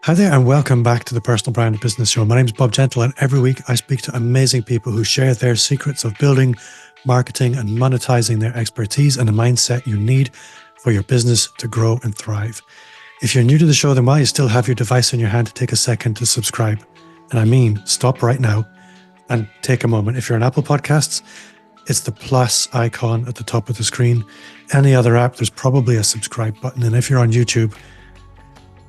Hi there, and welcome back to the Personal Brand Business Show. My name is Bob Gentle, and every week I speak to amazing people who share their secrets of building, marketing, and monetizing their expertise and the mindset you need for your business to grow and thrive. If you're new to the show, then while you still have your device in your hand, take a second to subscribe. And I mean, stop right now and take a moment. If you're on Apple Podcasts, it's the plus icon at the top of the screen. Any other app, there's probably a subscribe button. And if you're on YouTube,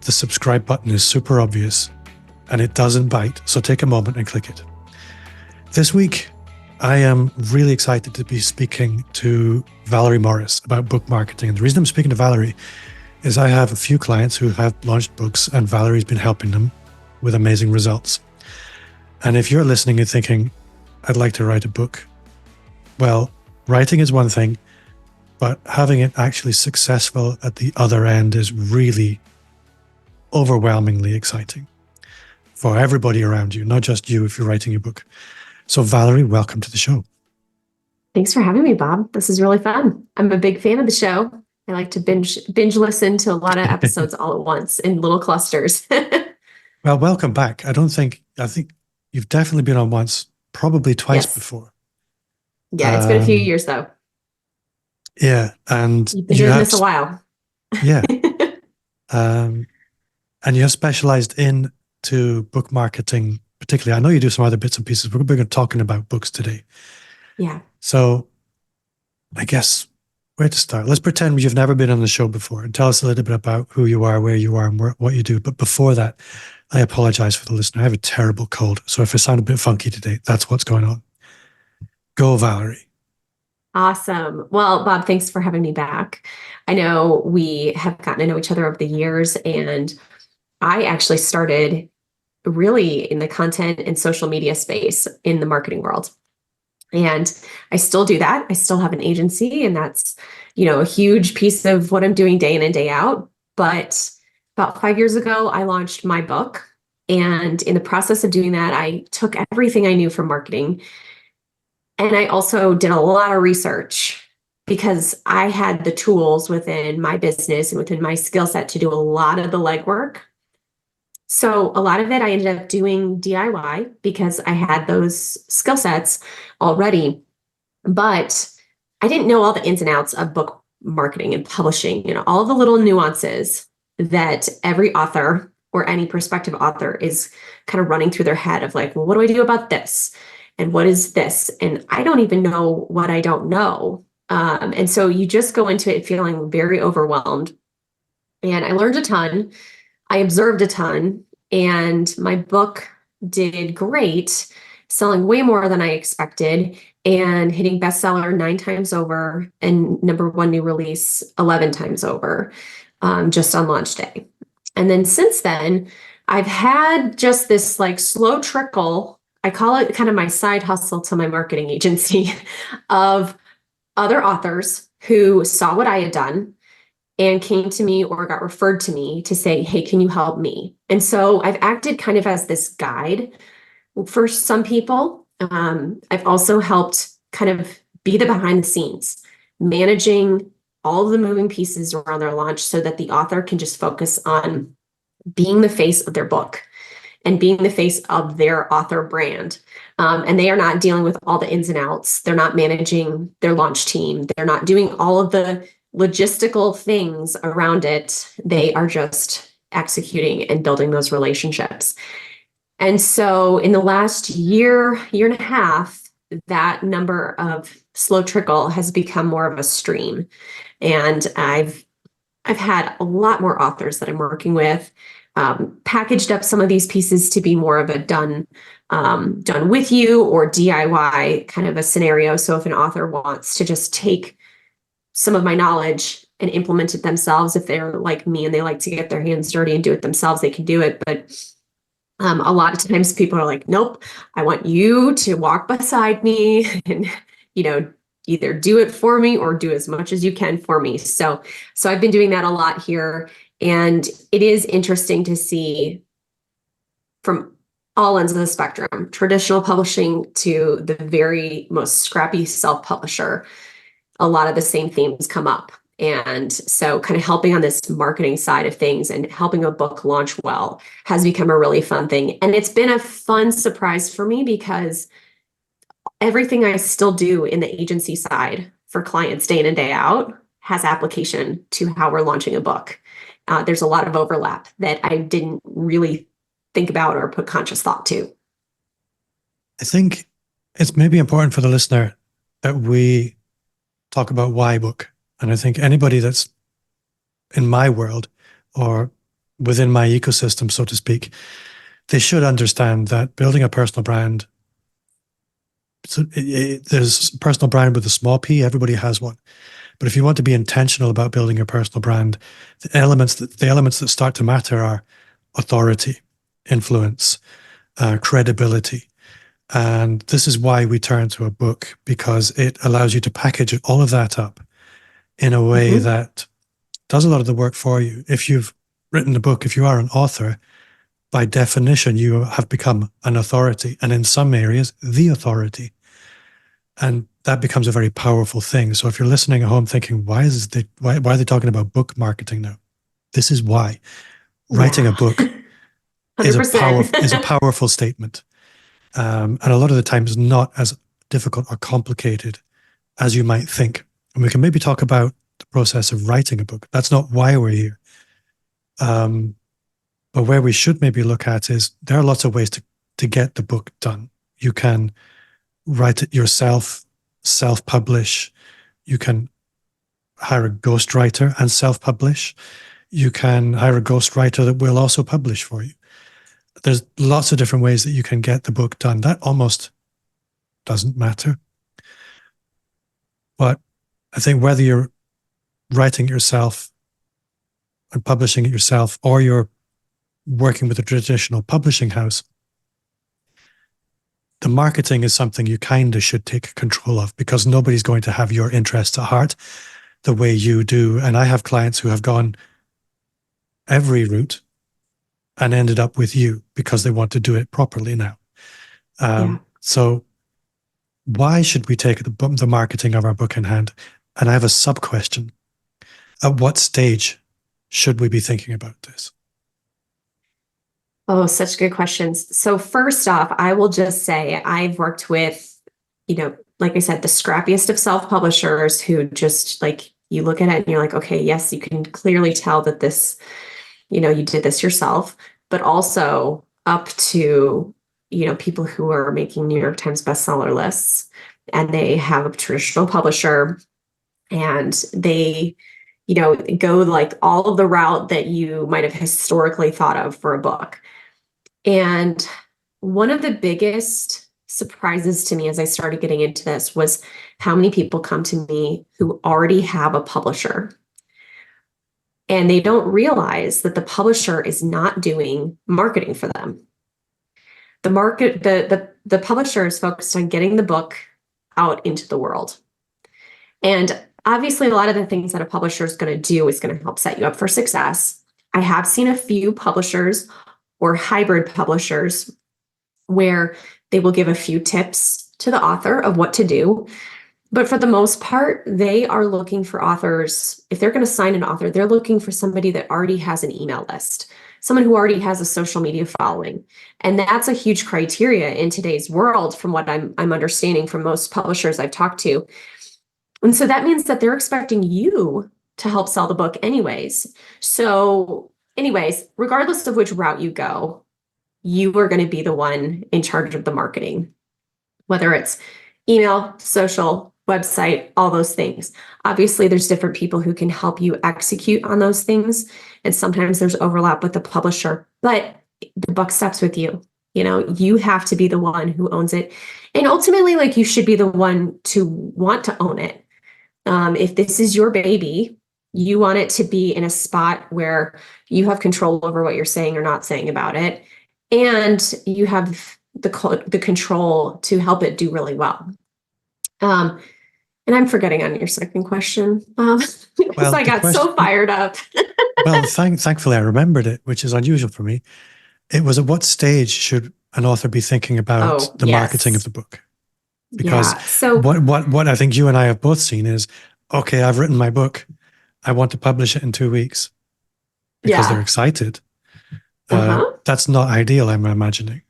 the subscribe button is super obvious and it doesn't bite. So take a moment and click it. This week, I am really excited to be speaking to Valerie Morris about book marketing. And the reason I'm speaking to Valerie is I have a few clients who have launched books and Valerie's been helping them with amazing results. And if you're listening and thinking, I'd like to write a book, well, writing is one thing, but having it actually successful at the other end is really overwhelmingly exciting for everybody around you, not just you if you're writing your book. So Valerie, welcome to the show. Thanks for having me, Bob. This is really fun. I'm a big fan of the show. I like to binge listen to a lot of episodes all at once in little clusters. Well, welcome back. I think you've definitely been on once, probably twice before. Yeah, it's been a few years though. Yeah, and you've been doing this a while. Yeah. And you have specialized into book marketing, particularly. I know you do some other bits and pieces. We're going to be talking about books today. Yeah. So I guess where to start? Let's pretend you've never been on the show before and tell us a little bit about who you are, where you are, and what you do. But before that, I apologize for the listener. I have a terrible cold. So if I sound a bit funky today, that's what's going on. Go, Valerie. Awesome. Well, Bob, thanks for having me back. I know we have gotten to know each other over the years, and I actually started really in the content and social media space in the marketing world. And I still do that. I still have an agency, and that's, a huge piece of what I'm doing day in and day out. But about 5 years ago, I launched my book. And in the process of doing that, I took everything I knew from marketing. And I also did a lot of research because I had the tools within my business and within my skill set to do a lot of the legwork. So a lot of it I ended up doing DIY because I had those skill sets already, but I didn't know all the ins and outs of book marketing and publishing, all the little nuances that every author or any prospective author is kind of running through their head of like, well, what do I do about this? And what is this? And I don't even know what I don't know. And so you just go into it feeling very overwhelmed. And I learned a ton. I observed a ton, and my book did great, selling way more than I expected and hitting bestseller 9 times over and #1 new release 11 times over, just on launch day. And then since then, I've had just this like slow trickle. I call it kind of my side hustle to my marketing agency of other authors who saw what I had done and came to me or got referred to me to say, hey, can you help me? And so I've acted kind of as this guide for some people. I've also helped kind of be the behind the scenes, managing all of the moving pieces around their launch so that the author can just focus on being the face of their book and being the face of their author brand. And they are not dealing with all the ins and outs. They're not managing their launch team. They're not doing all of the logistical things around it. They are just executing and building those relationships. And so in the last year and a half, that number of slow trickle has become more of a stream. And I've had a lot more authors that I'm working with, packaged up some of these pieces to be more of a done with you or DIY kind of a scenario. So if an author wants to just take some of my knowledge and implement it themselves, if they're like me and they like to get their hands dirty and do it themselves, they can do it. But a lot of times people are like, nope, I want you to walk beside me and, either do it for me or do as much as you can for me. So I've been doing that a lot here. And it is interesting to see from all ends of the spectrum, traditional publishing to the very most scrappy self-publisher, a lot of the same themes come up. And so kind of helping on this marketing side of things and helping a book launch well has become a really fun thing. And it's been a fun surprise for me because everything I still do in the agency side for clients day in and day out has application to how we're launching a book. There's a lot of overlap that I didn't really think about or put conscious thought to. I think it's maybe important for the listener that we talk about why book. And I think anybody that's in my world or within my ecosystem, so to speak, they should understand that building a personal brand, so there's a personal brand with a small p, everybody has one. But if you want to be intentional about building your personal brand, the elements that start to matter are authority, influence, credibility. And this is why we turn to a book, because it allows you to package all of that up in a way that does a lot of the work for you. If you've written a book, if you are an author, by definition, you have become an authority, and in some areas, the authority. And that becomes a very powerful thing. So if you're listening at home thinking, why are they talking about book marketing now? This is why. Writing a book is a powerful statement. And a lot of the time is not as difficult or complicated as you might think. And we can maybe talk about the process of writing a book. That's not why we're here. But where we should maybe look at is there are lots of ways to get the book done. You can write it yourself, self-publish. You can hire a ghostwriter and self-publish. You can hire a ghostwriter that will also publish for you. There's lots of different ways that you can get the book done. That almost doesn't matter. But I think whether you're writing it yourself and publishing it yourself, or you're working with a traditional publishing house, the marketing is something you kind of should take control of, because nobody's going to have your interests at heart the way you do. And I have clients who have gone every route and ended up with you because they want to do it properly now. So why should we take the marketing of our book in hand? And I have a sub-question. At what stage should we be thinking about this? Oh, such good questions. So first off, I will just say I've worked with, like I said, the scrappiest of self-publishers who just like, you look at it and you're like, okay, yes, you can clearly tell that this, you did this yourself, but also up to, people who are making New York Times bestseller lists, and they have a traditional publisher, and they, go like all of the route that you might have historically thought of for a book. And one of the biggest surprises to me as I started getting into this was how many people come to me who already have a publisher, and they don't realize that the publisher is not doing marketing for them. The publisher is focused on getting the book out into the world. And obviously, a lot of the things that a publisher is going to do is going to help set you up for success. I have seen a few publishers or hybrid publishers where they will give a few tips to the author of what to do. But for the most part, they are looking for authors. If they're going to sign an author, they're looking for somebody that already has an email list, someone who already has a social media following. And that's a huge criteria in today's world, from what I'm understanding from most publishers I've talked to. And so that means that they're expecting you to help sell the book anyways. So anyways, regardless of which route you go, you are going to be the one in charge of the marketing, whether it's email, social, website, all those things. Obviously, there's different people who can help you execute on those things. And sometimes there's overlap with the publisher, but the buck stops with you. You have to be the one who owns it. And ultimately, like, you should be the one to want to own it. If this is your baby, you want it to be in a spot where you have control over what you're saying or not saying about it. And you have the control to help it do really well. And I'm forgetting on your second question. Because I got so fired up. Well, thankfully I remembered it, which is unusual for me. It was, at what stage should an author be thinking about the marketing of the book? Because what I think you and I have both seen is, okay, I've written my book. I want to publish it in 2 weeks because they're Yeah. excited. Uh-huh. That's not ideal, I'm imagining.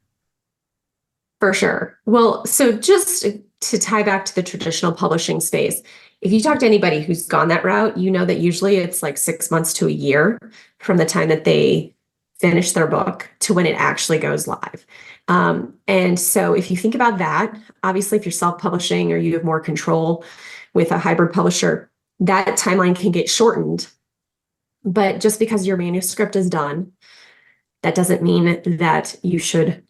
For sure. Well, so just to tie back to the traditional publishing space, if you talk to anybody who's gone that route, you know that usually it's like 6 months to a year from the time that they finish their book to when it actually goes live. And so if you think about that, obviously, if you're self-publishing or you have more control with a hybrid publisher, that timeline can get shortened. But just because your manuscript is done, that doesn't mean that you should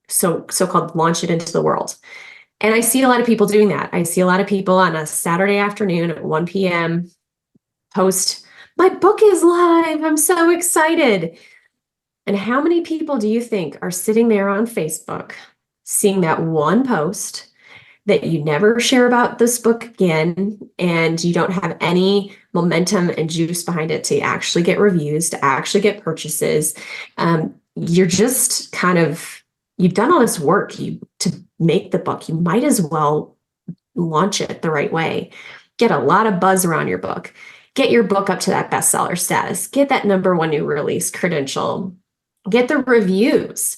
so-called launch it into the world. And I see a lot of people doing that. I see a lot of people on a Saturday afternoon at 1 p.m. post, "My book is live. I'm so excited." And how many people do you think are sitting there on Facebook seeing that one post that you never share about this book again, and you don't have any momentum and juice behind it to actually get reviews, to actually get purchases? You're just kind of, you've done all this work to make the book. You might as well launch it the right way. Get a lot of buzz around your book. Get your book up to that bestseller status. Get that #1 new release credential. Get the reviews.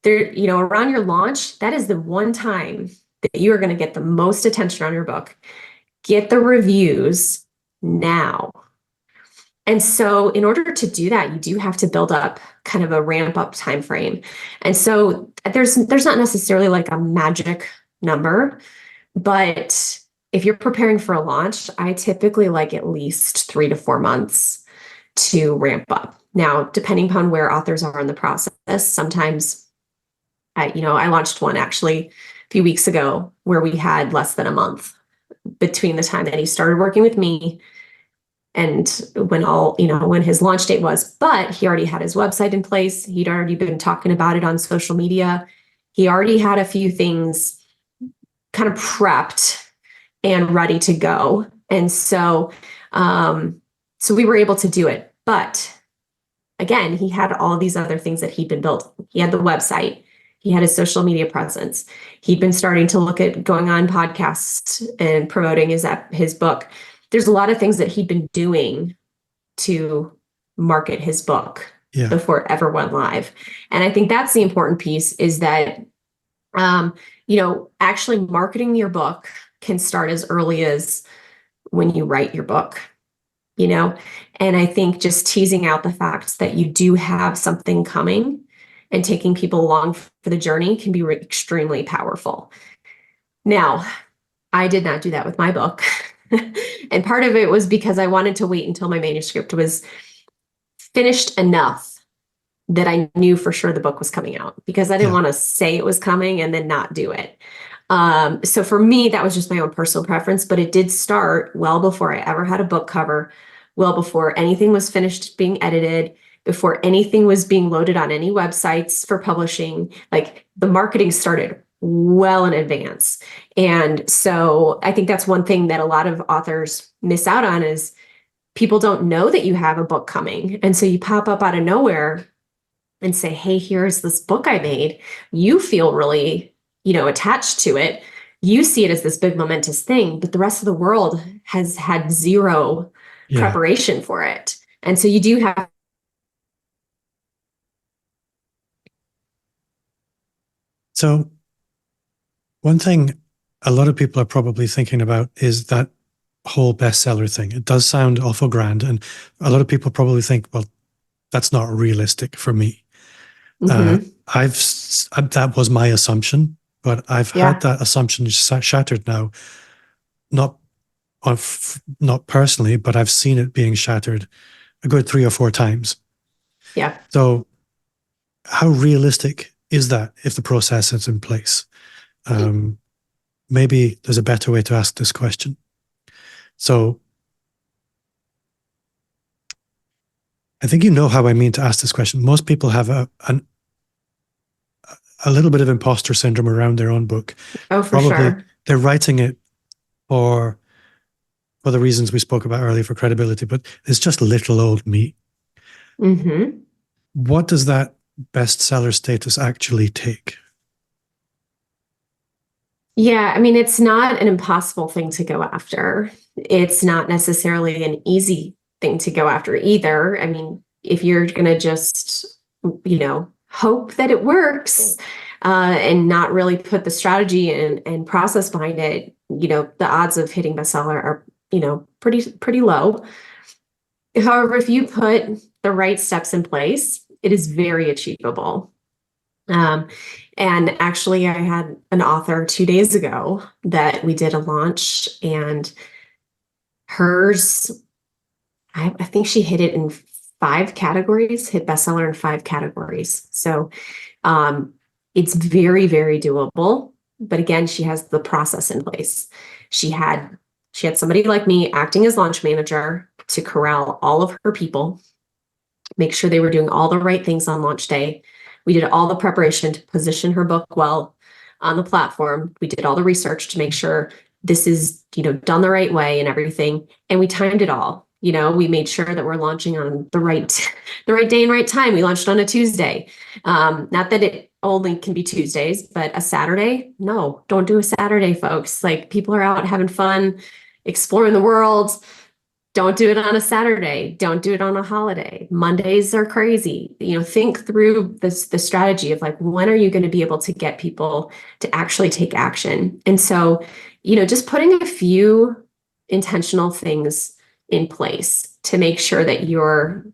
There, around your launch, that is the one time that you are going to get the most attention on your book. Get the reviews now. And so in order to do that, you do have to build up kind of a ramp up time frame. And so there's not necessarily like a magic number, but if you're preparing for a launch, I typically like at least 3 to 4 months to ramp up. Now, depending upon where authors are in the process, sometimes I launched one actually a few weeks ago where we had less than a month between the time that he started working with me and when his launch date was. But he already had his website in place. He'd already been talking about it on social media. He already had a few things kind of prepped and ready to go. And so we were able to do it. But again, he had all these other things that he'd been built. He had the website. He had his social media presence. He'd been starting to look at going on podcasts and promoting his book. There's a lot of things that he'd been doing to market his book before it ever went live. And I think that's the important piece, is that, actually marketing your book can start as early as when you write your book, and I think just teasing out the fact that you do have something coming and taking people along for the journey can be extremely powerful. Now, I did not do that with my book. And part of it was because I wanted to wait until my manuscript was finished enough that I knew for sure the book was coming out, because I didn't want to say it was coming and then not do it. So for me, that was just my own personal preference, but it did start well before I ever had a book cover, well before anything was finished being edited, before anything was being loaded on any websites for publishing. Like, the marketing started well in advance. And so I think that's one thing that a lot of authors miss out on, is people don't know that you have a book coming. And so you pop up out of nowhere and say, "Hey, here's this book I made." You feel really, attached to it. You see it as this big momentous thing, but the rest of the world has had zero preparation for it. And so you do have. So one thing a lot of people are probably thinking about is that whole bestseller thing. It does sound awful grand, and a lot of people probably think, well, that's not realistic for me. That was my assumption, but I've had that assumption shattered now. Not personally, but I've seen it being shattered a good 3 or 4 times. Yeah. So how realistic is that if the process is in place? Maybe there's a better way to ask this question. So I think you know how I mean to ask this question. Most people have a little bit of imposter syndrome around their own book. Oh, for sure. They're writing it for the reasons we spoke about earlier, for credibility, but it's just little old me. What does that bestseller status actually take? Yeah, I mean, it's not an impossible thing to go after. it's not necessarily an easy thing to go after either. I mean, if you're going to just, hope that it works, and not really put the strategy and process behind it, the odds of hitting bestseller are, pretty low. However, if you put the right steps in place, it is very achievable. And actually, I had an author 2 days ago that we did a launch, and hers, I think she hit it in 5 categories, hit bestseller in 5 categories. So it's very, very doable. But again, she has the process in place. She had somebody like me acting as launch manager to corral all of her people, make sure they were doing all the right things on launch day. We did all the preparation to position her book well on the platform. We did all the research to make sure this is, done the right way and everything. And we timed it all. We made sure that we're launching on the right day and right time. We launched on a Tuesday. Not that it only can be Tuesdays, but a Saturday. No, don't do a Saturday, folks. Like, people are out having fun, exploring the world. Don't do it on a Saturday. Don't do it on a holiday. Mondays are crazy. Think through the strategy of, like, when are you going to be able to get people to actually take action? And so, just putting a few intentional things in place to make sure that your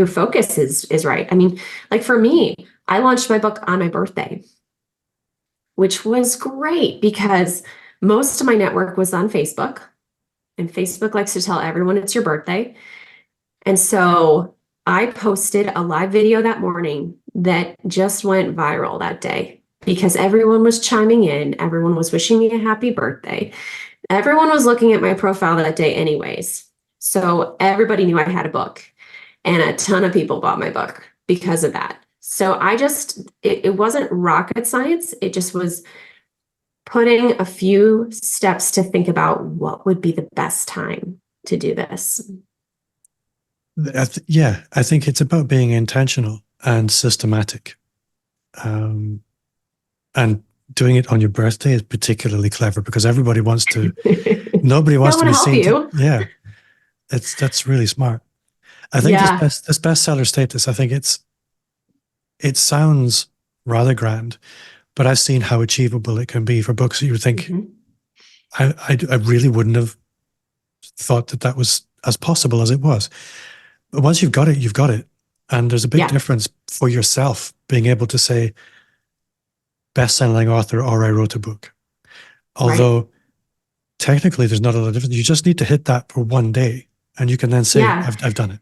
focus is right. I mean, like, for me, I launched my book on my birthday, which was great because most of my network was on Facebook. And Facebook likes to tell everyone it's your birthday. And so I posted a live video that morning that just went viral that day because everyone was chiming in. Everyone was wishing me a happy birthday. Everyone was looking at my profile that day anyways. So everybody knew I had a book, and a ton of people bought my book because of that. So it wasn't rocket science. It just was putting a few steps to think about what would be the best time to do this. I think it's about being intentional and systematic. And doing it on your birthday is particularly clever because everybody wants to, nobody wants to be seen. That's really smart. I think this bestseller status, I think it sounds rather grand, but I've seen how achievable it can be for books that you would think, I really wouldn't have thought that was as possible as it was. But once you've got it, you've got it. And there's a big difference for yourself being able to say, best-selling author, or I wrote a book. Although technically there's not a lot of difference. You just need to hit that for one day, and you can then say, I've done it.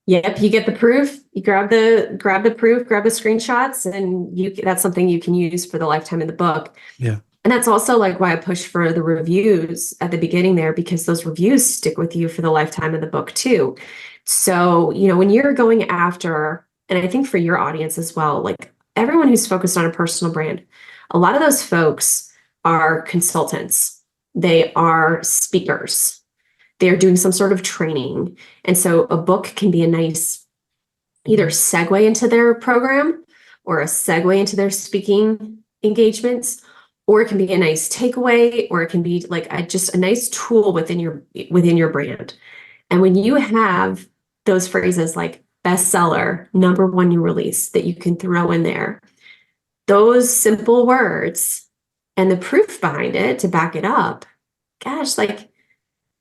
Yep, you get the proof, you grab the proof, grab the screenshots, and that's something you can use for the lifetime of the book. Yeah. And that's also like why I push for the reviews at the beginning there, because those reviews stick with you for the lifetime of the book too. So, when you're going after, and I think for your audience as well, like everyone who's focused on a personal brand, a lot of those folks are consultants. They are speakers. They're doing some sort of training. And so a book can be a nice either segue into their program or a segue into their speaking engagements, or it can be a nice takeaway, or it can be like just a nice tool within your brand. And when you have those phrases like bestseller, #1 new release that you can throw in there, those simple words and the proof behind it to back it up, gosh, like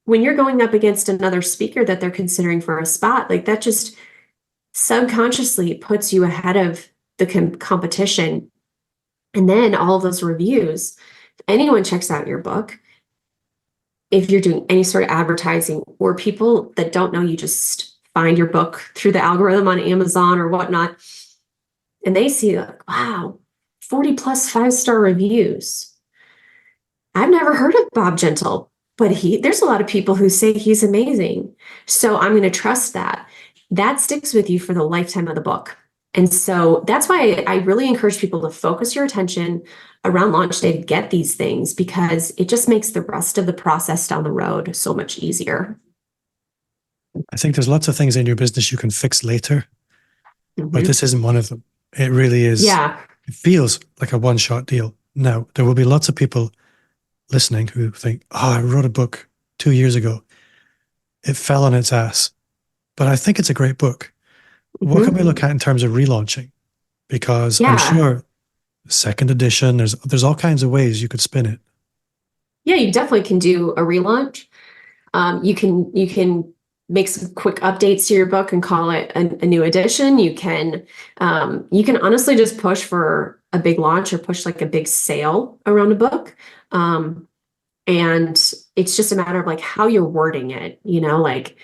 when you're going up against another speaker that they're considering for a spot, like that just subconsciously puts you ahead of the competition. And then all of those reviews, if anyone checks out your book, if you're doing any sort of advertising, or people that don't know you just find your book through the algorithm on Amazon or whatnot, and they see like, wow, 40 plus 5-star reviews. I've never heard of Bob Gentle, but there's a lot of people who say he's amazing. So I'm going to trust that. That sticks with you for the lifetime of the book. And so that's why I really encourage people to focus your attention around launch day to get these things, because it just makes the rest of the process down the road so much easier. I think there's lots of things in your business you can fix later, but this isn't one of them. It really is. Yeah. It feels like a one-shot deal. Now, there will be lots of people listening who think, oh, I wrote a book 2 years ago. It fell on its ass, but I think it's a great book. What can we look at in terms of relaunching? Because I'm Yeah. sure second edition, there's all kinds of ways you could spin it. Yeah, you definitely can do a relaunch. You can make some quick updates to your book and call it a new edition. You can honestly just push for a big launch or push like a big sale around a book. And it's just a matter of like how you're wording it, like,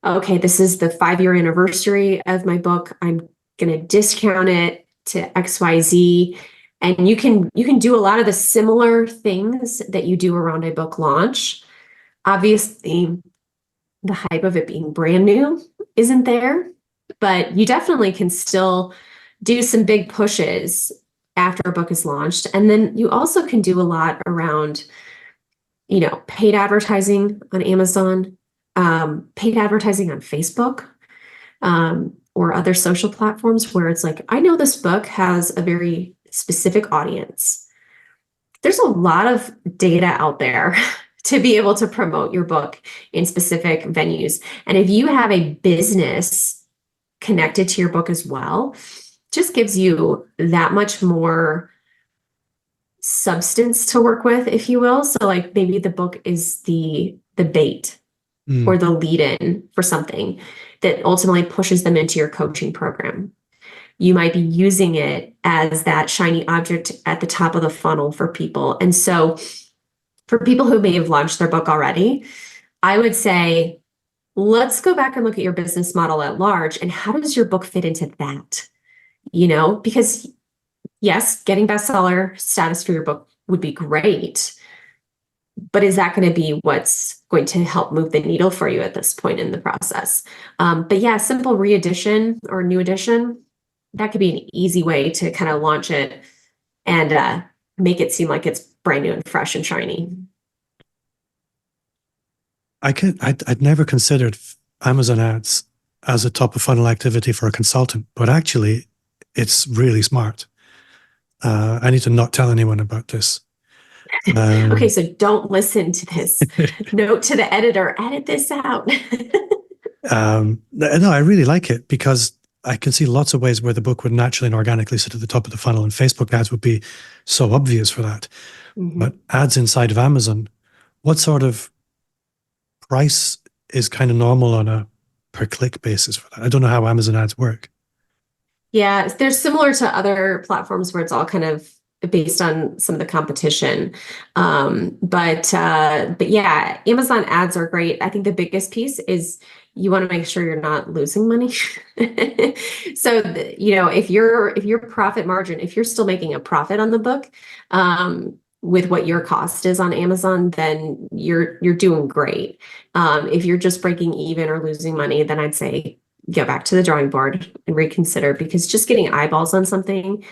okay, this is the 5-year anniversary of my book. I'm going to discount it to XYZ. And you can do a lot of the similar things that you do around a book launch. Obviously, the hype of it being brand new isn't there, but you definitely can still do some big pushes after a book is launched. And then you also can do a lot around, paid advertising on Amazon, paid advertising on Facebook, or other social platforms where it's like, I know this book has a very specific audience. There's a lot of data out there to be able to promote your book in specific venues. And if you have a business connected to your book as well, just gives you that much more substance to work with, if you will. So like maybe the book is the bait or the lead in for something that ultimately pushes them into your coaching program. You might be using it as that shiny object at the top of the funnel for people. And so for people who may have launched their book already, I would say, let's go back and look at your business model at large and how does your book fit into that? Because yes, getting bestseller status for your book would be great, but is that going to be what's going to help move the needle for you at this point in the process? But yeah, simple re-edition or new edition, that could be an easy way to kind of launch it and make it seem like it's brand new and fresh and shiny. I'd never considered Amazon ads as a top of funnel activity for a consultant, but actually it's really smart. I need to not tell anyone about this. Okay, so don't listen to this. Note to the editor, edit this out. No, I really like it because I can see lots of ways where the book would naturally and organically sit at the top of the funnel, and Facebook ads would be so obvious for that. But ads inside of Amazon, what sort of price is kind of normal on a per click basis for that? I don't know how Amazon ads work. Yeah, they're similar to other platforms where it's all kind of based on some of the competition. But yeah, Amazon ads are great. I think the biggest piece is you want to make sure you're not losing money. So, if your profit margin, if you're still making a profit on the book, with what your cost is on Amazon, then you're doing great. If you're just breaking even or losing money, then I'd say go back to the drawing board and reconsider, because just getting eyeballs on something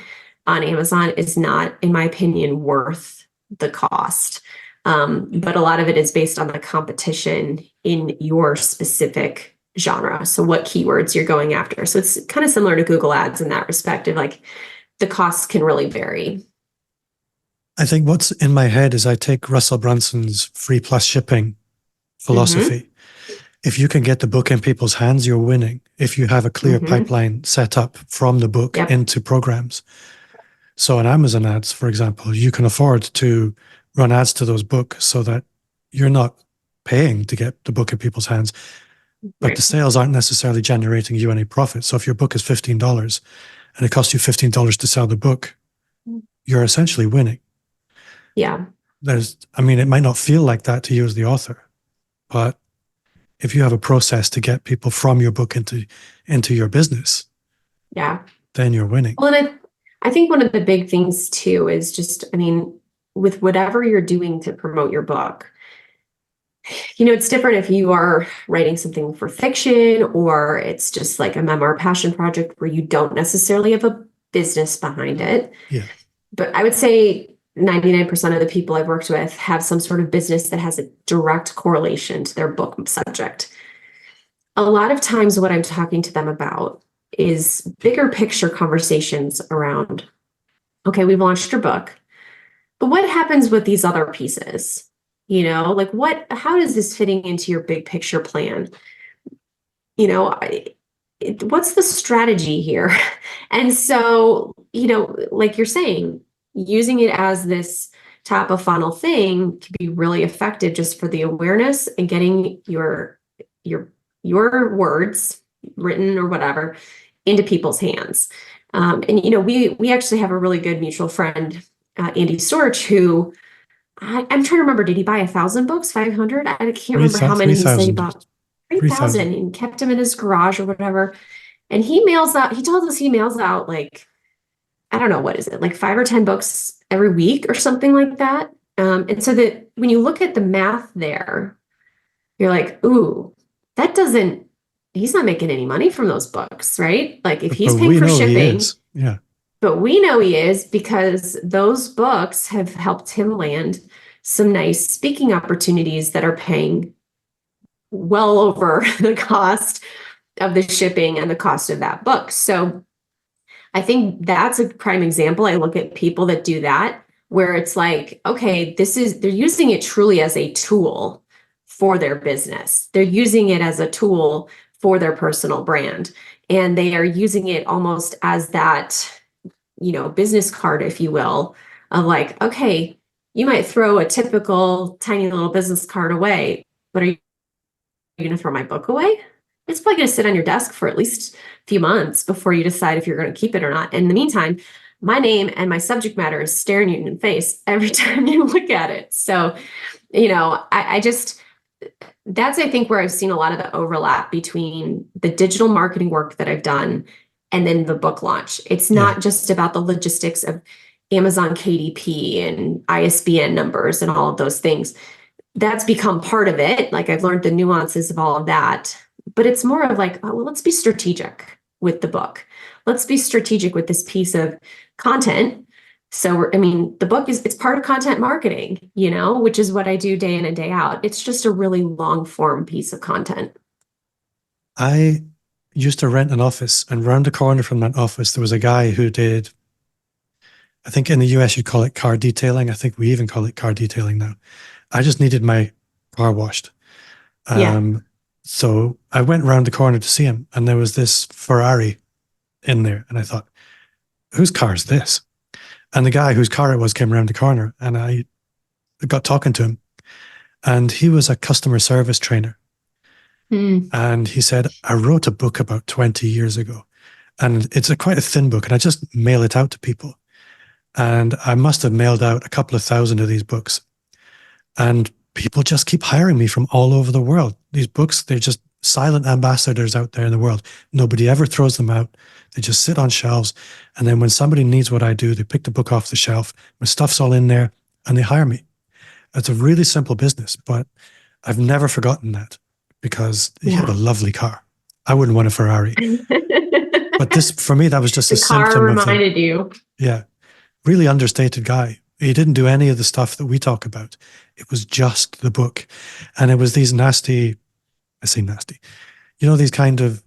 on Amazon is not, in my opinion, worth the cost. But a lot of it is based on the competition in your specific genre. So what keywords you're going after. So it's kind of similar to Google Ads in that respect of like the costs can really vary. I think what's in my head is I take Russell Brunson's free plus shipping philosophy. If you can get the book in people's hands, you're winning. If you have a clear pipeline set up from the book into programs. So on Amazon ads, for example, you can afford to run ads to those books so that you're not paying to get the book in people's hands, but the sales aren't necessarily generating you any profit. So if your book is $15 and it costs you $15 to sell the book, you're essentially winning. Yeah. It might not feel like that to you as the author, but if you have a process to get people from your book into your business, then you're winning. Well, and I think one of the big things too is just, with whatever you're doing to promote your book, it's different if you are writing something for fiction or it's just like a memoir passion project where you don't necessarily have a business behind it. Yeah. But I would say 99% of the people I've worked with have some sort of business that has a direct correlation to their book subject. A lot of times what I'm talking to them about is bigger picture conversations around, okay, we've launched your book. but what happens with these other pieces? Like how is this fitting into your big picture plan? You know, what's the strategy here? And so, like you're saying, using it as this top of funnel thing can be really effective just for the awareness and getting your words written or whatever into people's hands. And we actually have a really good mutual friend, Andy Storch, who I'm trying to remember, did he buy 1,000 books, 500? I can't remember how many he said he 3,000. bought. 3,000. 3,000 and kept them in his garage or whatever. And he told us he mails out like, I don't know, what is it, like 5 or 10 books every week or something like that. And so that when you look at the math there, you're like, ooh, he's not making any money from those books, right? Like if he's But paying we for know he shipping, is. Yeah. but we know he is because those books have helped him land some nice speaking opportunities that are paying well over the cost of the shipping and the cost of that book. So I think that's a prime example. I look at people that do that, where it's like, okay, they're using it truly as a tool for their business. They're using it as a tool for their personal brand. And they are using it almost as that, business card, if you will, of like, okay, you might throw a typical tiny little business card away, but are you going to throw my book away? It's probably going to sit on your desk for at least a few months before you decide if you're going to keep it or not. In the meantime, my name and my subject matter is staring you in the face every time you look at it. So, I just, that's, I think, where I've seen a lot of the overlap between the digital marketing work that I've done and then the book launch. It's not just about the logistics of Amazon KDP and ISBN numbers and all of those things. That's become part of it. Like I've learned the nuances of all of that, but it's more of like, oh, well, let's be strategic with the book. Let's be strategic with this piece of content. So, the book it's part of content marketing, which is what I do day in and day out. It's just a really long form piece of content. I used to rent an office, and round the corner from that office, there was a guy who did, I think in the US, you call it car detailing. I think we even call it car detailing now. I just needed my car washed. Yeah. So I went round the corner to see him, and there was this Ferrari in there. And I thought, whose car is this? And the guy whose car it was came around the corner, and I got talking to him. And he was a customer service trainer. Mm. And he said, I wrote a book about 20 years ago. And it's quite a thin book, and I just mail it out to people. And I must have mailed out a couple of thousand of these books. And people just keep hiring me from all over the world. These books, they're just silent ambassadors out there in the world. Nobody ever throws them out. They just sit on shelves. And then when somebody needs what I do, they pick the book off the shelf. My stuff's all in there and they hire me. It's a really simple business, but I've never forgotten that because he had a lovely car. I wouldn't want a Ferrari. But this, for me, that was just a symptom of reminded you. Yeah. Really understated guy. He didn't do any of the stuff that we talk about. It was just the book. And it was these nasty, I say nasty, these kind of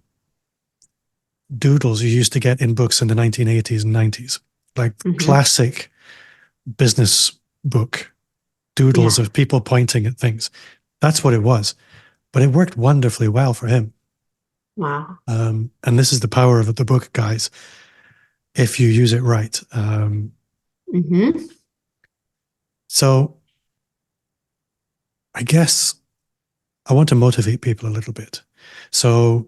doodles you used to get in books in the 1980s and 90s, like classic business book doodles of people pointing at things. That's what it was. But it worked wonderfully well for him. Wow. And this is the power of the book, guys, if you use it right. So I guess I want to motivate people a little bit. So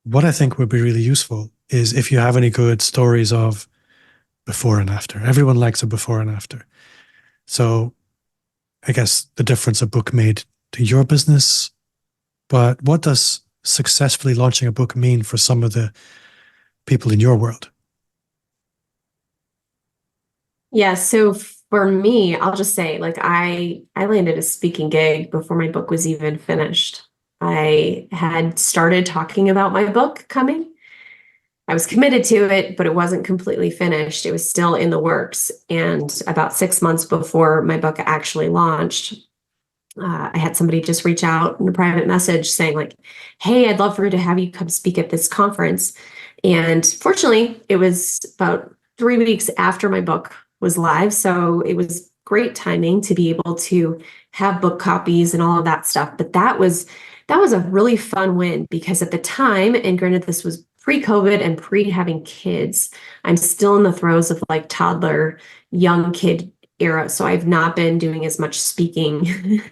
what I think would be really useful is if you have any good stories of before and after. Everyone likes a before and after. So I guess the difference a book made to your business, but what does successfully launching a book mean for some of the people in your world? Yeah. So for me, I'll just say, like, I landed a speaking gig before my book was even finished. I had started talking about my book coming. I was committed to it, but it wasn't completely finished. It was still in the works. And about 6 months before my book actually launched, I had somebody just reach out in a private message saying, like, hey, I'd love for you to have you come speak at this conference. And fortunately, it was about 3 weeks after my book was live. So it was great timing to be able to have book copies and all of that stuff. But that was a really fun win because at the time, and granted, this was pre-COVID and pre-having kids, I'm still in the throes of like toddler, young kid era. So I've not been doing as much speaking.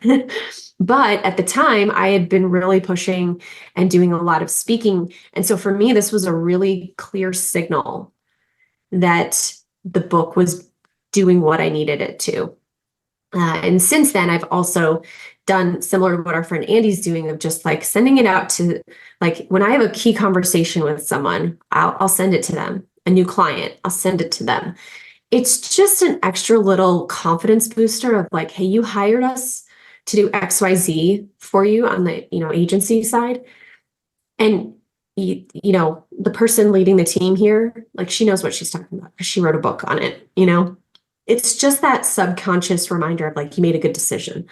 But at the time, I had been really pushing and doing a lot of speaking. And so for me, this was a really clear signal that the book was doing what I needed it to. And since then, I've also done similar to what our friend Andy's doing of just like sending it out to, like, when I have a key conversation with someone, I'll send it to them. A new client, I'll send it to them. It's just an extra little confidence booster of like, hey, you hired us to do XYZ for you on the, agency side. And the person leading the team here, like, she knows what she's talking about because she wrote a book on it. It's just that subconscious reminder of like, you made a good decision,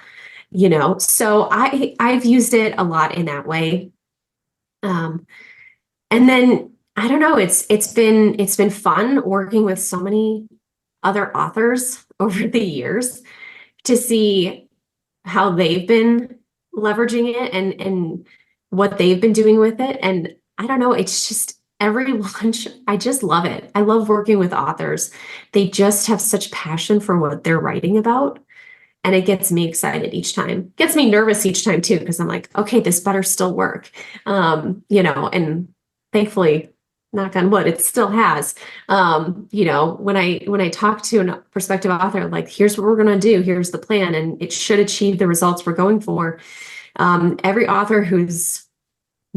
so I've used it a lot in that way. And then I don't know, it's been fun working with so many other authors over the years to see how they've been leveraging it and what they've been doing with it. And I don't know, it's just every launch, I just love it. I love working with authors. They just have such passion for what they're writing about. And it gets me excited each time. Gets me nervous each time too, because I'm like, okay, this better still work. And thankfully, knock on wood, it still has. When I talk to a prospective author, like, here's what we're gonna do, here's the plan, and it should achieve the results we're going for. Every author who's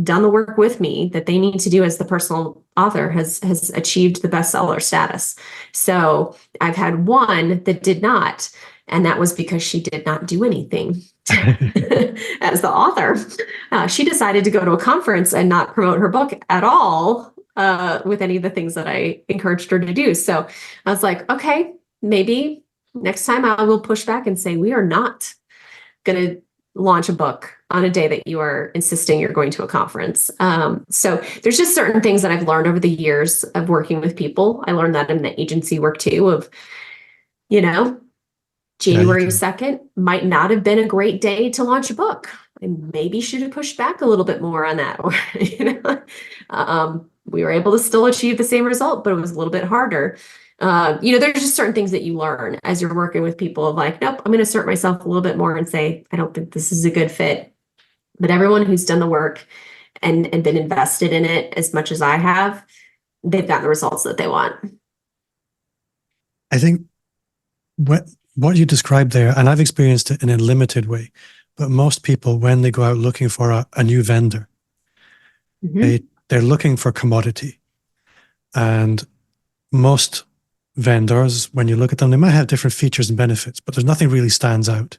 done the work with me that they need to do as the personal author has achieved the bestseller status. So I've had one that did not, and that was because she did not do anything as the author. She decided to go to a conference and not promote her book at all with any of the things that I encouraged her to do. So I was like, okay, maybe next time I will push back and say, we are not going to launch a book on a day that you are insisting you're going to a conference. So there's just certain things that I've learned over the years of working with people. I learned that in the agency work too, of, January 2nd might not have been a great day to launch a book. I maybe should have pushed back a little bit more on that. Or, we were able to still achieve the same result, but it was a little bit harder. There's just certain things that you learn as you're working with people of like, nope, I'm going to assert myself a little bit more and say, I don't think this is a good fit. But everyone who's done the work and been invested in it as much as I have, they've gotten the results that they want. I think what you described there, and I've experienced it in a limited way, but most people, when they go out looking for a new vendor, they're looking for commodity. And most vendors, when you look at them, they might have different features and benefits, but there's nothing really stands out.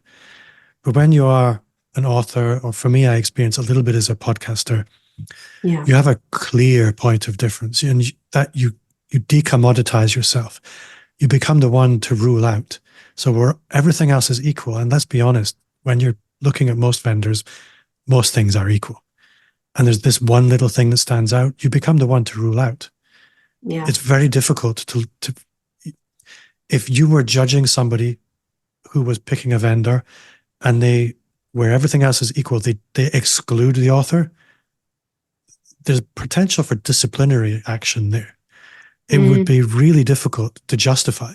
But when you are an author, or for me, I experience a little bit as a podcaster, you have a clear point of difference, and that you decommoditize yourself. You become the one to rule out. So where everything else is equal, and let's be honest, when you're looking at most vendors, most things are equal. And there's this one little thing that stands out, you become the one to rule out. Yeah. It's very difficult to if you were judging somebody who was picking a vendor and where everything else is equal, they exclude the author, there's potential for disciplinary action there. It would be really difficult to justify.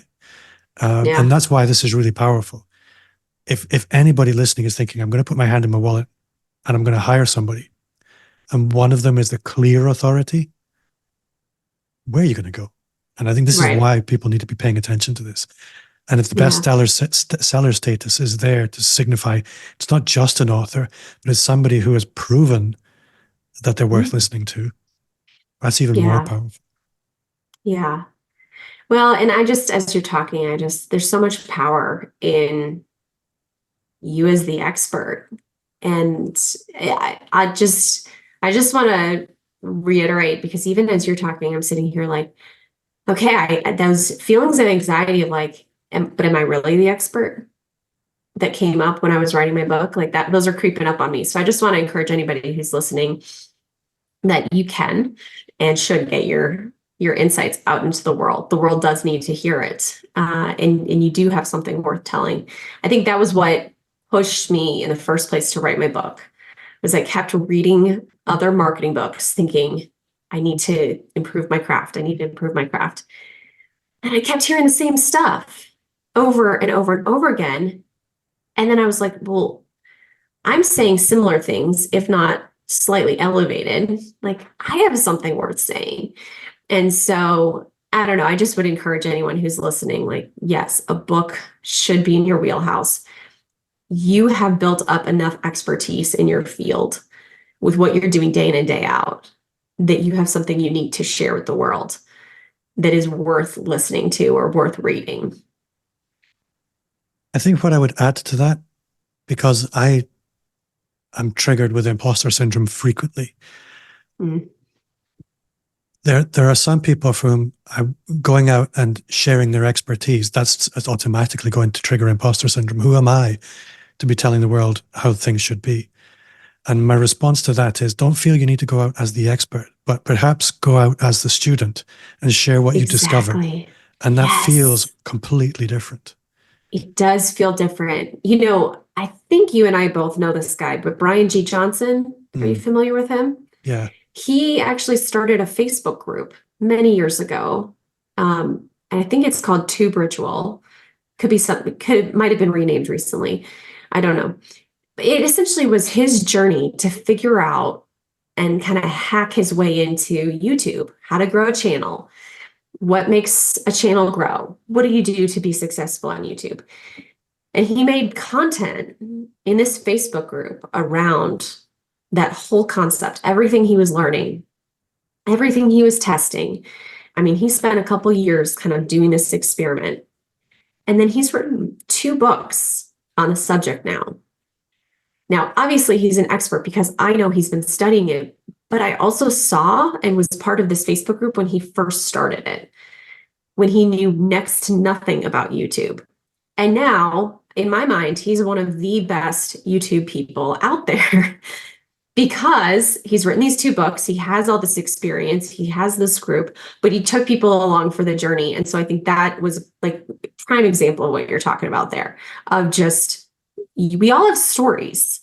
And that's why this is really powerful. If anybody listening is thinking, I'm going to put my hand in my wallet and I'm going to hire somebody, and one of them is the clear authority, where are you going to go? And I think this is why people need to be paying attention to this. And if the best seller status is there to signify it's not just an author, but it's somebody who has proven that they're worth listening to, that's even more powerful. Yeah. Well, and as you're talking, there's so much power in you as the expert. And I just want to reiterate, because even as you're talking, I'm sitting here like, okay, those feelings of anxiety of like, but am I really the expert that came up when I was writing my book? Like that, those are creeping up on me. So I just want to encourage anybody who's listening that you can and should get your your insights out into the world. The world does need to hear it. And you do have something worth telling. I think that was what pushed me in the first place to write my book, was I kept reading other marketing books thinking, I need to improve my craft. I need to improve my craft. And I kept hearing the same stuff over and over and over again. And then I was like, well, I'm saying similar things, if not slightly elevated. Like, I have something worth saying. And so I don't know. I just would encourage anyone who's listening, like, yes, a book should be in your wheelhouse. You have built up enough expertise in your field with what you're doing day in and day out that you have something unique to share with the world that is worth listening to or worth reading. I think what I would add to that, because I am triggered with imposter syndrome frequently. Mm. There are some people for whom I'm going out and sharing their expertise. That's automatically going to trigger imposter syndrome. Who am I to be telling the world how things should be? And my response to that is, don't feel you need to go out as the expert, but perhaps go out as the student and share what you discover. And that feels completely different. It does feel different. You know, I think you and I both know this guy, but Brian G. Johnson, are you familiar with him? Yeah. He actually started a Facebook group many years ago. And I think it's called Tube Ritual. Could be something, might have been renamed recently. I don't know. But it essentially was his journey to figure out and kind of hack his way into YouTube, how to grow a channel. What makes a channel grow? What do you do to be successful on YouTube? And he made content in this Facebook group around that whole concept, everything he was learning, everything he was testing. I mean, he spent a couple years kind of doing this experiment. And then he's written 2 books on the subject now. Now, obviously, he's an expert because I know he's been studying it, but I also saw and was part of this Facebook group when he first started it, when he knew next to nothing about YouTube. And now, in my mind, he's one of the best YouTube people out there because he's written these 2 books. He has all this experience. He has this group, but he took people along for the journey. And so I think that was like a prime example of what you're talking about there, of just, we all have stories.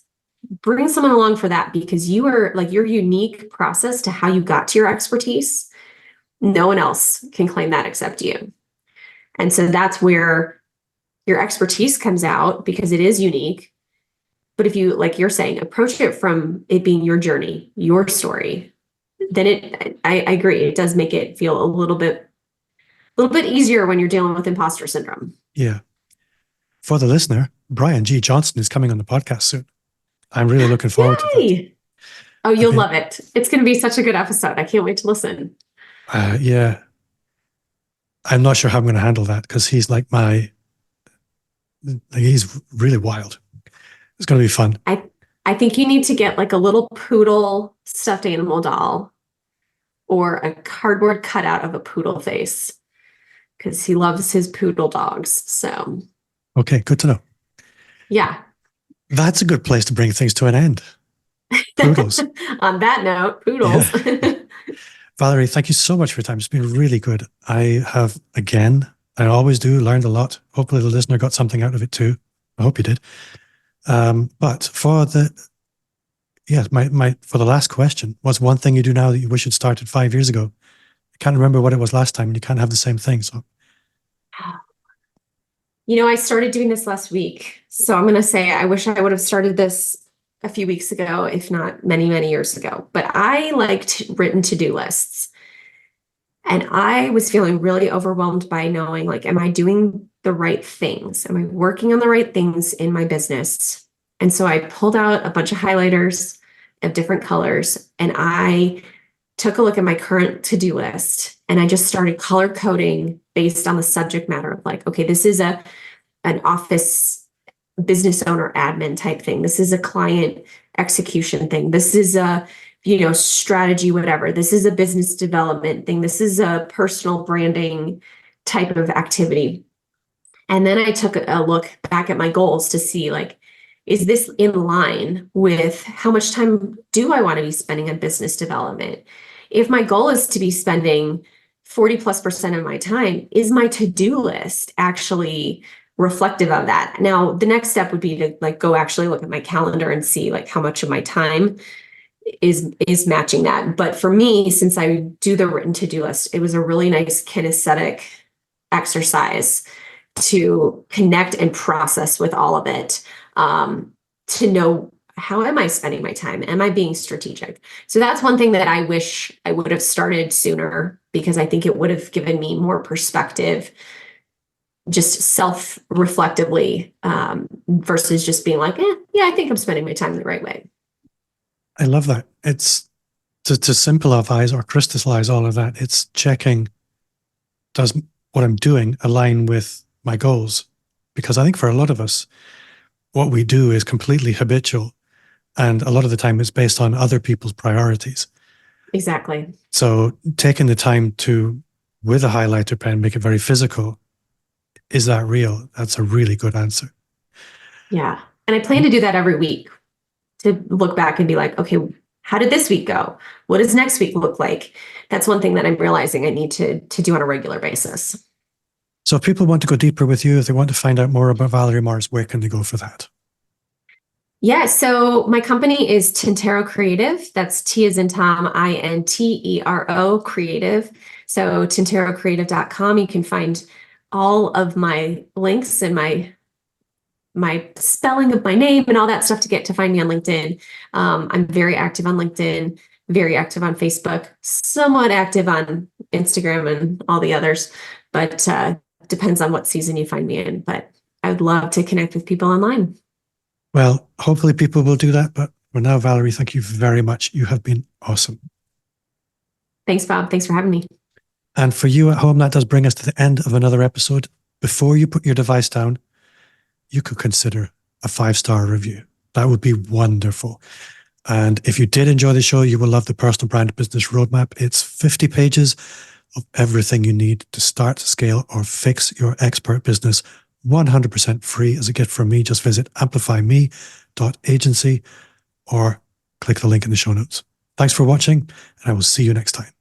Bring someone along for that, because you are like, your unique process to how you got to your expertise. No one else can claim that except you. And so that's where your expertise comes out, because it is unique. But if you, like you're saying, approach it from it being your journey, your story, then I agree, it does make it feel a little bit easier when you're dealing with imposter syndrome. Yeah. For the listener, Brian G. Johnson is coming on the podcast soon. I'm really looking forward to that. Oh, you'll love it. It's going to be such a good episode. I can't wait to listen. Yeah. I'm not sure how I'm going to handle that, because he's like he's really wild. It's going to be fun. I think you need to get like a little poodle stuffed animal doll or a cardboard cutout of a poodle face, because he loves his poodle dogs. So. Okay, good to know. Yeah. That's a good place to bring things to an end. Poodles. On that note, poodles. Yeah. Valerie, thank you so much for your time. It's been really good. I have, again, I always do, learned a lot. Hopefully the listener got something out of it too. I hope you did. But for the last question, what's one thing you do now that you wish had started 5 years ago? I can't remember what it was last time, and you can't have the same thing. So, you know, I started doing this last week. So I'm going to say I wish I would have started this a few weeks ago, if not many, many years ago. But I liked written to-do lists. And I was feeling really overwhelmed by knowing, like, am I doing the right things? Am I working on the right things in my business? And so I pulled out a bunch of highlighters of different colors, and I took a look at my current to-do list, and I just started color coding based on the subject matter of, like, okay, this is an office business owner admin type thing. This is a client execution thing. This is a, strategy, whatever. This is a business development thing. This is a personal branding type of activity. And then I took a look back at my goals to see, like, is this in line with how much time do I want to be spending on business development? If my goal is to be spending 40+% of my time, is my to-do list actually reflective of that? Now, the next step would be to like go actually look at my calendar and see like how much of my time is matching that. But for me, since I do the written to-do list, it was a really nice kinesthetic exercise to connect and process with all of it, to know, how am I spending my time? Am I being strategic? So that's one thing that I wish I would have started sooner, because I think it would have given me more perspective, just self-reflectively, versus just being like, yeah, I think I'm spending my time the right way. I love that. It's to simplify or crystallize all of that. It's checking, does what I'm doing align with my goals? Because I think for a lot of us, what we do is completely habitual. And a lot of the time it's based on other people's priorities. Exactly. So taking the time to, with a highlighter pen, make it very physical. Is that real? That's a really good answer. Yeah. And I plan to do that every week, to look back and be like, okay, how did this week go? What does next week look like? That's one thing that I'm realizing I need to do on a regular basis. So if people want to go deeper with you, if they want to find out more about Valerie Morris, where can they go for that? Yeah, so my company is Tintero Creative. That's T as in Tom, Intero Creative. So tinterocreative.com. You can find all of my links and my spelling of my name and all that stuff to get to find me on LinkedIn. I'm very active on LinkedIn, very active on Facebook, somewhat active on Instagram and all the others, but depends on what season you find me in. But I would love to connect with people online. Well, hopefully people will do that. But for now, Valerie, thank you very much. You have been awesome. Thanks, Bob. Thanks for having me. And for you at home, that does bring us to the end of another episode. Before you put your device down, you could consider a 5-star review. That would be wonderful. And if you did enjoy the show, you will love the Personal Brand Business Roadmap. It's 50 pages of everything you need to start, scale, or fix your expert business, 100% free as a gift from me. Just visit amplifyme.agency or click the link in the show notes. Thanks for watching, and I will see you next time.